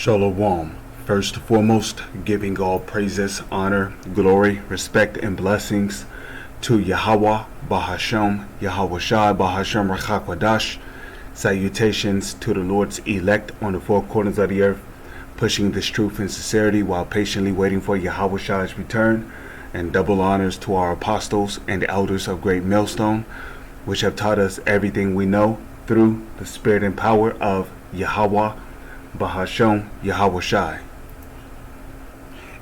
Shalom. First and foremost, giving all praises, honor, glory, respect, and blessings to Yahweh, Bahashem, Yahweh Shai, Bahashem Rachakwadash. Salutations to the Lord's elect on the four corners of the earth, pushing this truth and sincerity while patiently waiting for Yahweh Shai's return. And double honors to our apostles and elders of Great Millstone, which have taught us everything we know through the spirit and power of Yahweh, Bahashem, Yahweh Shai.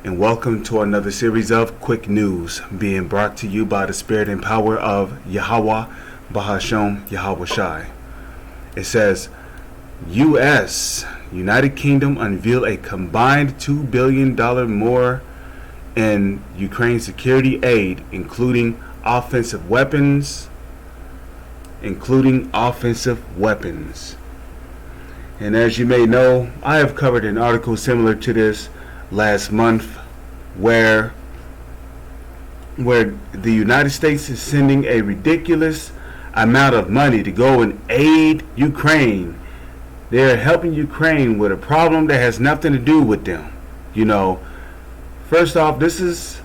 And welcome to another series of quick news being brought to you by the spirit and power of Yahweh, Bahashem, Yahweh Shai. It says, U.S. United Kingdom unveil a combined $2 billion more in Ukraine security aid, including offensive weapons. And as you may know, I have covered an article similar to this last month where the United States is sending a ridiculous amount of money to go and aid Ukraine. They're helping Ukraine with a problem that has nothing to do with them. You know, first off, this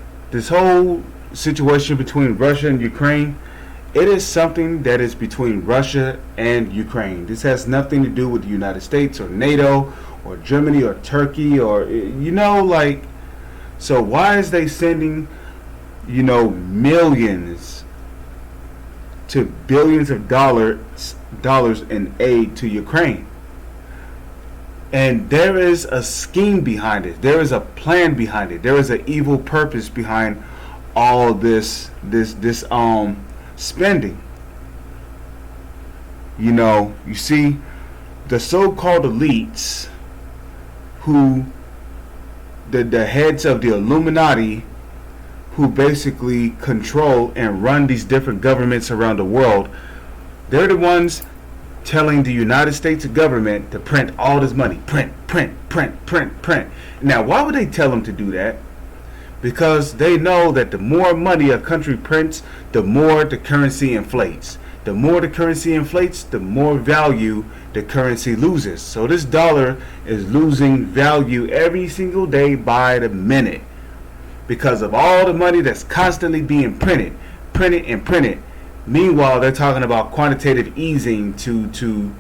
whole situation between Russia and Ukraine, it is something that is between Russia and Ukraine. This has nothing to do with the United States or NATO or Germany or Turkey or, so why is they sending, millions to billions of dollars in aid to Ukraine? And there is a scheme behind it. There is a plan behind it. There is an evil purpose behind all this spending. You see, the so-called elites, who the heads of the Illuminati, who basically control and run these different governments around the world, they're the ones telling the United States government to print all this money. Print. Now, why would they tell them to do that? Because they know that the more money a country prints, the more the currency inflates. The more the currency inflates, the more value the currency loses. So this dollar is losing value every single day by the minute because of all the money that's constantly being printed. Meanwhile, they're talking about quantitative easing to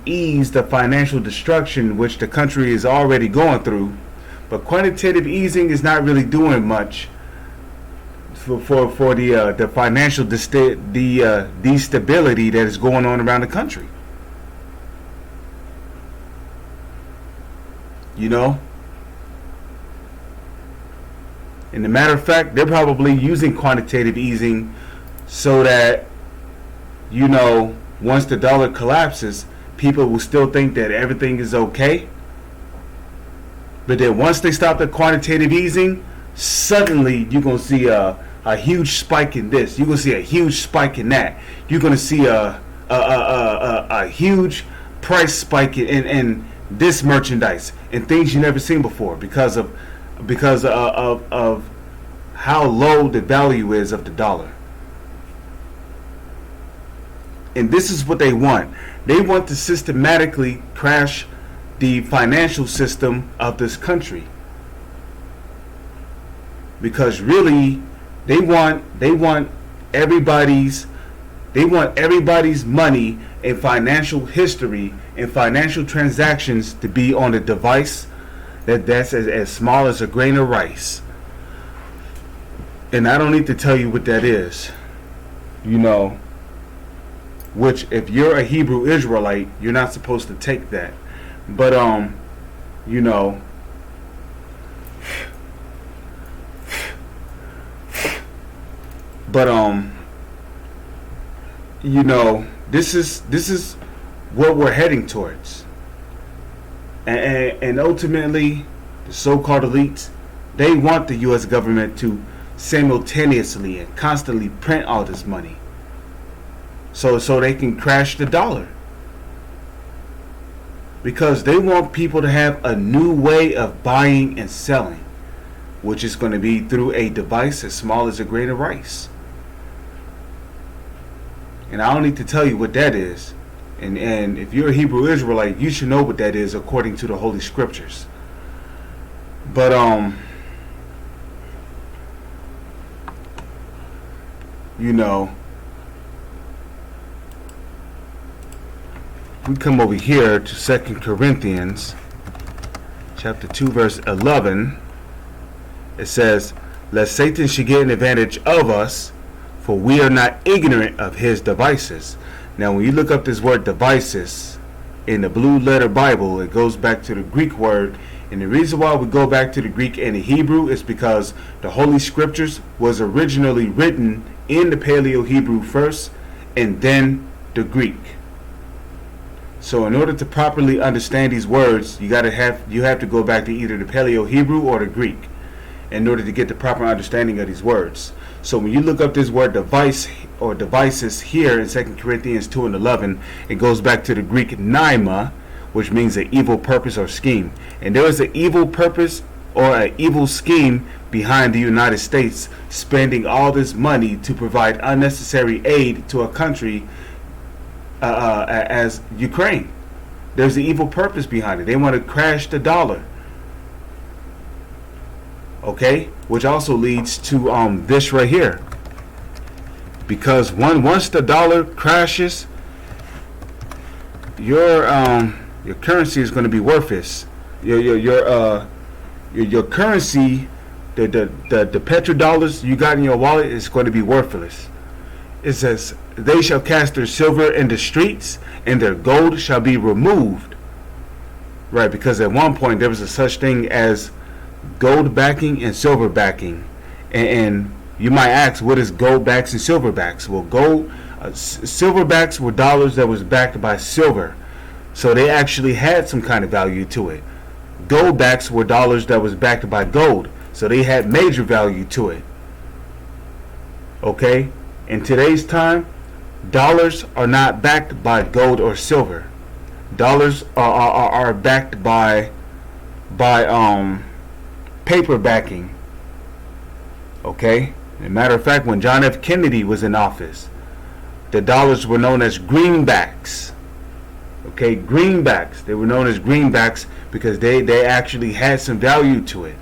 ease the financial destruction which the country is already going through. But quantitative easing is not really doing much for the financial destability that is going on around the country. And a matter of fact, they're probably using quantitative easing so that, once the dollar collapses, people will still think that everything is okay. But then once they stop the quantitative easing, suddenly you're going to see a huge spike in this. You're going to see a huge spike in that. You're going to see a huge price spike in this merchandise and things you never seen before because of how low the value is of the dollar. And this is what they want. They want to systematically crash the financial system of this country, because really they want everybody's money and financial history and financial transactions to be on a device that's as small as a grain of rice. And I don't need to tell you what that is, which if you're a Hebrew Israelite, you're not supposed to take that. But this is what we're heading towards. And ultimately, the so-called elites, they want the U.S. government to simultaneously and constantly print all this money so they can crash the dollar. Because they want people to have a new way of buying and selling, which is going to be through a device as small as a grain of rice. And I don't need to tell you what that is. And if you're a Hebrew Israelite, you should know what that is according to the Holy Scriptures. But you know, we come over here to 2 Corinthians chapter 2 verse 11. It says, lest Satan should get an advantage of us, for we are not ignorant of his devices. Now when you look up this word devices in the Blue Letter Bible, it goes back to the Greek word. And the reason why we go back to the Greek and the Hebrew is because the Holy Scriptures was originally written in the Paleo Hebrew first and then the Greek. So in order to properly understand these words, you have to go back to either the Paleo Hebrew or the Greek in order to get the proper understanding of these words. So when you look up this word device or devices here in 2 Corinthians 2 and 11, it goes back to the Greek naima, which means an evil purpose or scheme. And there is an evil purpose or an evil scheme behind the United States spending all this money to provide unnecessary aid to a country as Ukraine. There's an evil purpose behind it. They want to crash the dollar. Okay, which also leads to this right here. Because once the dollar crashes, your currency is going to be worthless. Your currency, the petrodollars you got in your wallet is going to be worthless. It says, they shall cast their silver in the streets, and their gold shall be removed. Right, because at one point there was a such thing as gold backing and silver backing. And you might ask, what is gold backs and silver backs? Well, silver backs were dollars that was backed by silver. So they actually had some kind of value to it. Gold backs were dollars that was backed by gold. So they had major value to it. Okay? In today's time, dollars are not backed by gold or silver. Dollars are backed by paper backing. Okay? As a matter of fact, when John F. Kennedy was in office, the dollars were known as greenbacks. Okay, greenbacks. They were known as greenbacks because they actually had some value to it.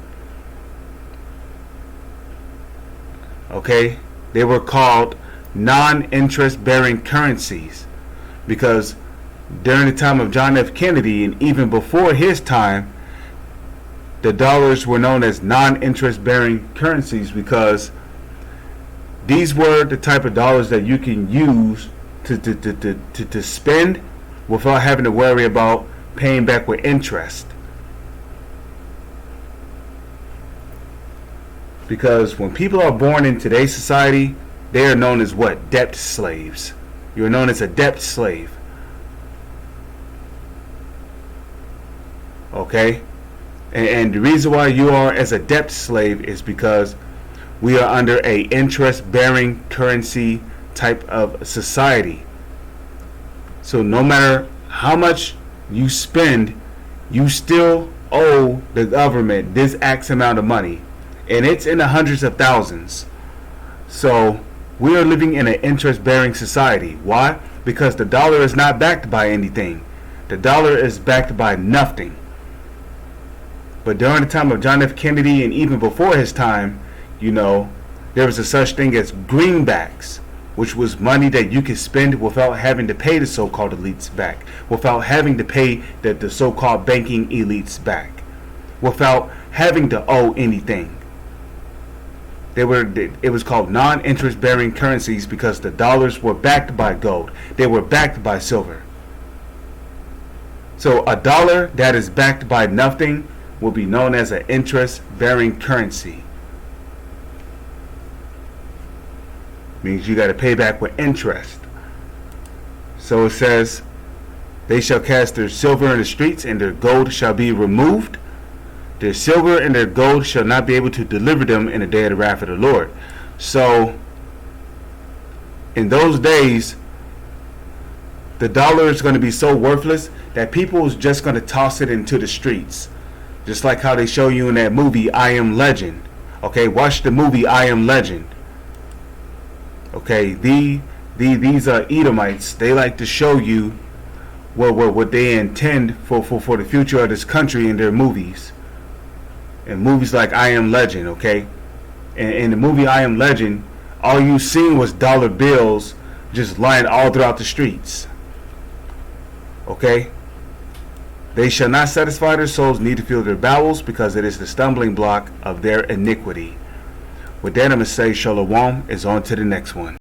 Okay? They were called non-interest bearing currencies because during the time of John F. Kennedy and even before his time, the dollars were known as non-interest bearing currencies because these were the type of dollars that you can use to spend without having to worry about paying back with interest. Because when people are born in today's society, they are known as what? Debt slaves. You're known as a debt slave. Okay? And the reason why you are as a debt slave is because we are under a interest-bearing currency type of society. So no matter how much you spend, you still owe the government this X amount of money. And it's in the hundreds of thousands. So we are living in an interest-bearing society. Why? Because the dollar is not backed by anything. The dollar is backed by nothing. But during the time of John F. Kennedy and even before his time, there was a such thing as greenbacks, which was money that you could spend without having to pay the so-called elites back, without having to pay the so-called banking elites back, without having to owe anything. It was called non-interest bearing currencies because the dollars were backed by gold. They were backed by silver. So a dollar that is backed by nothing will be known as an interest bearing currency. Means you got to pay back with interest. So it says, they shall cast their silver in the streets, and their gold shall be removed. Their silver and their gold shall not be able to deliver them in the day of the wrath of the Lord. So in those days, the dollar is going to be so worthless that people is just going to toss it into the streets. Just like how they show you in that movie, I Am Legend. Okay, watch the movie I Am Legend. Okay, these are Edomites. They like to show you what they intend for the future of this country in their movies. And movies like I Am Legend, okay? And in the movie I Am Legend, all you seen was dollar bills just lying all throughout the streets. Okay? They shall not satisfy their souls, need to feel their bowels, because it is the stumbling block of their iniquity. With that, I'm going to say Shalom is on to the next one.